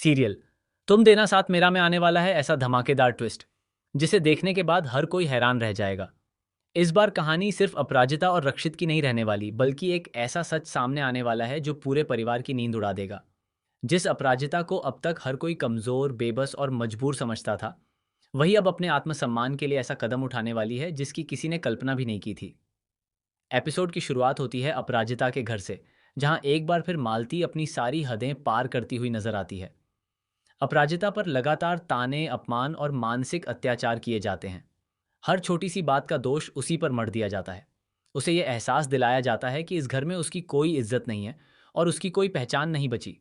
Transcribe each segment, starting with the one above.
Serial तुम देना साथ मेरा में आने वाला है ऐसा धमाकेदार ट्विस्ट जिसे देखने के बाद हर कोई हैरान रह जाएगा। इस बार कहानी सिर्फ अपराजिता और रक्षित की नहीं रहने वाली, बल्कि एक ऐसा सच सामने आने वाला है जो पूरे परिवार की नींद उड़ा देगा। जिस अपराजिता को अब तक हर कोई कमजोर, बेबस और मजबूर समझता था, वही अब अपने आत्मसम्मान के लिए ऐसा कदम उठाने वाली है जिसकी किसी ने कल्पना भी नहीं की थी। एपिसोड की शुरुआत होती है अपराजिता के घर से, जहां एक बार फिर मालती अपनी सारी हदें पार करती हुई नजर आती है। अपराजिता पर लगातार ताने, अपमान और मानसिक अत्याचार किए जाते हैं। हर छोटी सी बात का दोष उसी पर मढ़ दिया जाता है। उसे यह एहसास दिलाया जाता है कि इस घर में उसकी कोई इज्जत नहीं है और उसकी कोई पहचान नहीं बची।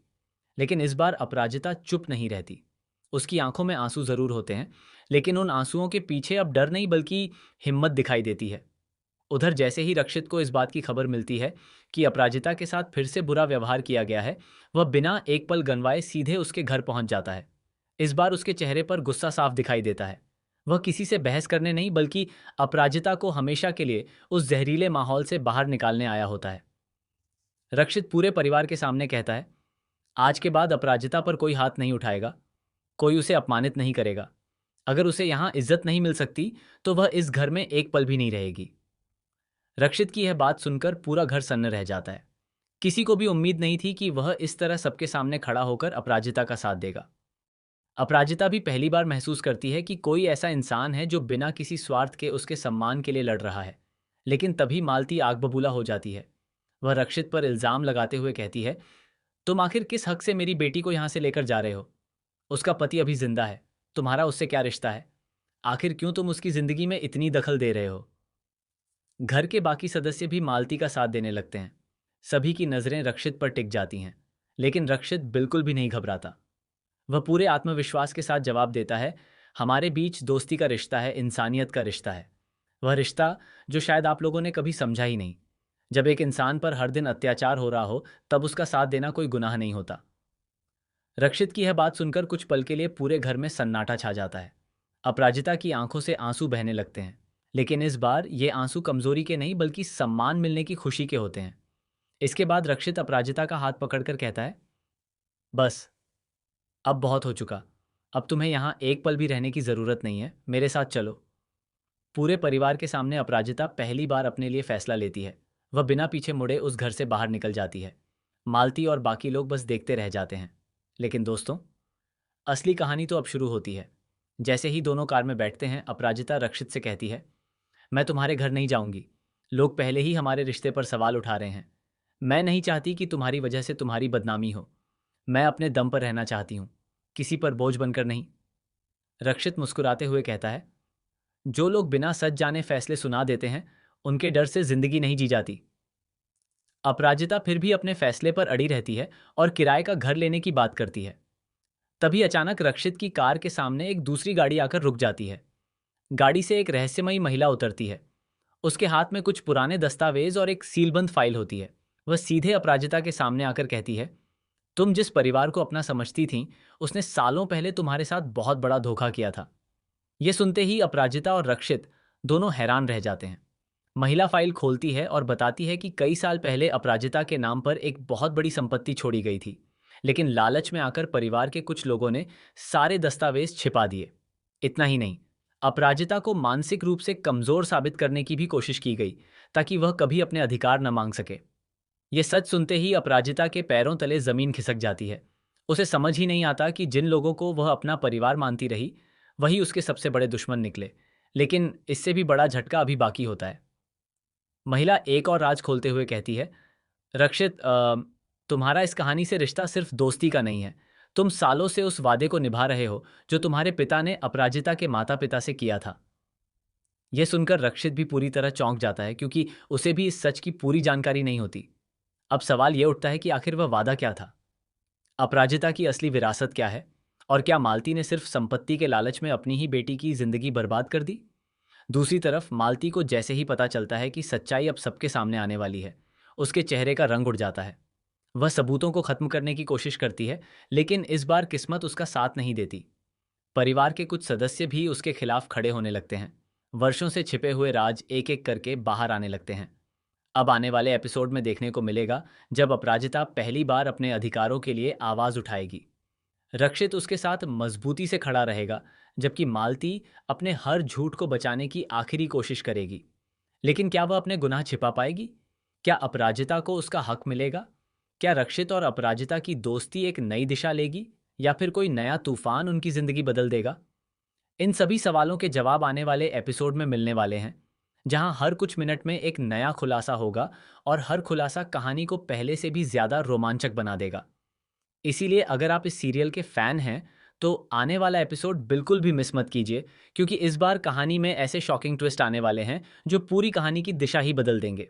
लेकिन इस बार अपराजिता चुप नहीं रहती। उसकी आंखों में आंसू जरूर होते हैं, लेकिन उन आंसुओं के पीछे अब डर नहीं बल्कि हिम्मत दिखाई देती है। उधर जैसे ही रक्षित को इस बात की खबर मिलती है कि अपराजिता के साथ फिर से बुरा व्यवहार किया गया है, वह बिना एक पल गंवाए सीधे उसके घर पहुंच जाता है। इस बार उसके चेहरे पर गुस्सा साफ दिखाई देता है। वह किसी से बहस करने नहीं, बल्कि अपराजिता को हमेशा के लिए उस जहरीले माहौल से बाहर निकालने आया होता है। रक्षित पूरे परिवार के सामने कहता है, आज के बाद अपराजिता पर कोई हाथ नहीं उठाएगा, कोई उसे अपमानित नहीं करेगा। अगर उसे यहाँ इज्जत नहीं मिल सकती, तो वह इस घर में एक पल भी नहीं रहेगी। रक्षित की यह बात सुनकर पूरा घर सन्न रह जाता है। किसी को भी उम्मीद नहीं थी कि वह इस तरह सबके सामने खड़ा होकर अपराजिता का साथ देगा। अपराजिता भी पहली बार महसूस करती है कि कोई ऐसा इंसान है जो बिना किसी स्वार्थ के उसके सम्मान के लिए लड़ रहा है। लेकिन तभी मालती आग बबूला हो जाती है। वह रक्षित पर इल्जाम लगाते हुए कहती है, तुम आखिर किस हक से मेरी बेटी को यहां से लेकर जा रहे हो? उसका पति अभी जिंदा है, तुम्हारा उससे क्या रिश्ता है? आखिर क्यों तुम उसकी जिंदगी में इतनी दखल दे रहे हो? घर के बाकी सदस्य भी मालती का साथ देने लगते हैं। सभी की नजरें रक्षित पर टिक जाती हैं, लेकिन रक्षित बिल्कुल भी नहीं घबराता। वह पूरे आत्मविश्वास के साथ जवाब देता है, हमारे बीच दोस्ती का रिश्ता है, इंसानियत का रिश्ता है। वह रिश्ता जो शायद आप लोगों ने कभी समझा ही नहीं। जब एक इंसान पर हर दिन अत्याचार हो रहा हो, तब उसका साथ देना कोई गुनाह नहीं होता। रक्षित की यह बात सुनकर कुछ पल के लिए पूरे घर में सन्नाटा छा जाता है। अपराजिता की आंखों से आंसू बहने लगते हैं, लेकिन इस बार ये आंसू कमजोरी के नहीं बल्कि सम्मान मिलने की खुशी के होते हैं। इसके बाद रक्षित अपराजिता का हाथ पकड़कर कहता है, बस, अब बहुत हो चुका। अब तुम्हें यहाँ एक पल भी रहने की जरूरत नहीं है, मेरे साथ चलो। पूरे परिवार के सामने अपराजिता पहली बार अपने लिए फैसला लेती है। वह बिना पीछे मुड़े उस घर से बाहर निकल जाती है। मालती और बाकी लोग बस देखते रह जाते हैं। लेकिन दोस्तों, असली कहानी तो अब शुरू होती है। जैसे ही दोनों कार में बैठते हैं, अपराजिता रक्षित से कहती है, मैं तुम्हारे घर नहीं जाऊंगी। लोग पहले ही हमारे रिश्ते पर सवाल उठा रहे हैं। मैं नहीं चाहती कि तुम्हारी वजह से तुम्हारी बदनामी हो। मैं अपने दम पर रहना चाहती हूँ, किसी पर बोझ बनकर नहीं। रक्षित मुस्कुराते हुए कहता है, जो लोग बिना सच जाने फैसले सुना देते हैं, उनके डर से जिंदगी नहीं जी जाती। अपराजिता फिर भी अपने फैसले पर अड़ी रहती है और किराए का घर लेने की बात करती है। तभी अचानक रक्षित की कार के सामने एक दूसरी गाड़ी आकर रुक जाती है। गाड़ी से एक रहस्यमयी महिला उतरती है। उसके हाथ में कुछ पुराने दस्तावेज और एक सीलबंद फाइल होती है। वह सीधे अपराजिता के सामने आकर कहती है, तुम जिस परिवार को अपना समझती थीं, उसने सालों पहले तुम्हारे साथ बहुत बड़ा धोखा किया था। यह सुनते ही अपराजिता और रक्षित दोनों हैरान रह जाते हैं। महिला फाइल खोलती है और बताती है कि कई साल पहले अपराजिता के नाम पर एक बहुत बड़ी संपत्ति छोड़ी गई थी, लेकिन लालच में आकर परिवार के कुछ लोगों ने सारे दस्तावेज छिपा दिए। इतना ही नहीं, अपराजिता को मानसिक रूप से कमजोर साबित करने की भी कोशिश की गई, ताकि वह कभी अपने अधिकार न मांग सके। ये सच सुनते ही अपराजिता के पैरों तले जमीन खिसक जाती है। उसे समझ ही नहीं आता कि जिन लोगों को वह अपना परिवार मानती रही, वही उसके सबसे बड़े दुश्मन निकले। लेकिन इससे भी बड़ा झटका अभी बाकी होता है। महिला एक और राज खोलते हुए कहती है, रक्षित, तुम्हारा इस कहानी से रिश्ता सिर्फ दोस्ती का नहीं है। तुम सालों से उस वादे को निभा रहे हो जो तुम्हारे पिता ने अपराजिता के माता पिता से किया था। यह सुनकर रक्षित भी पूरी तरह चौंक जाता है, क्योंकि उसे भी इस सच की पूरी जानकारी नहीं होती। अब सवाल यह उठता है कि आखिर वह वादा क्या था? अपराजिता की असली विरासत क्या है? और क्या मालती ने सिर्फ संपत्ति के लालच में अपनी ही बेटी की जिंदगी बर्बाद कर दी? दूसरी तरफ मालती को जैसे ही पता चलता है कि सच्चाई अब सबके सामने आने वाली है, उसके चेहरे का रंग उड़ जाता है। वह सबूतों को खत्म करने की कोशिश करती है, लेकिन इस बार किस्मत उसका साथ नहीं देती। परिवार के कुछ सदस्य भी उसके खिलाफ खड़े होने लगते हैं। वर्षों से छिपे हुए राज एक एक करके बाहर आने लगते हैं। अब आने वाले एपिसोड में देखने को मिलेगा जब अपराजिता पहली बार अपने अधिकारों के लिए आवाज उठाएगी। रक्षित उसके साथ मजबूती से खड़ा रहेगा, जबकि मालती अपने हर झूठ को बचाने की आखिरी कोशिश करेगी। लेकिन क्या वह अपने गुनाह छिपा पाएगी? क्या अपराजिता को उसका हक मिलेगा? क्या रक्षित और अपराजिता की दोस्ती एक नई दिशा लेगी, या फिर कोई नया तूफान उनकी जिंदगी बदल देगा? इन सभी सवालों के जवाब आने वाले एपिसोड में मिलने वाले हैं, जहां हर कुछ मिनट में एक नया खुलासा होगा और हर खुलासा कहानी को पहले से भी ज्यादा रोमांचक बना देगा। इसीलिए अगर आप इस सीरियल के फैन हैं, तो आने वाला एपिसोड बिल्कुल भी मिस मत कीजिए, क्योंकि इस बार कहानी में ऐसे शॉकिंग ट्विस्ट आने वाले हैं जो पूरी कहानी की दिशा ही बदल देंगे।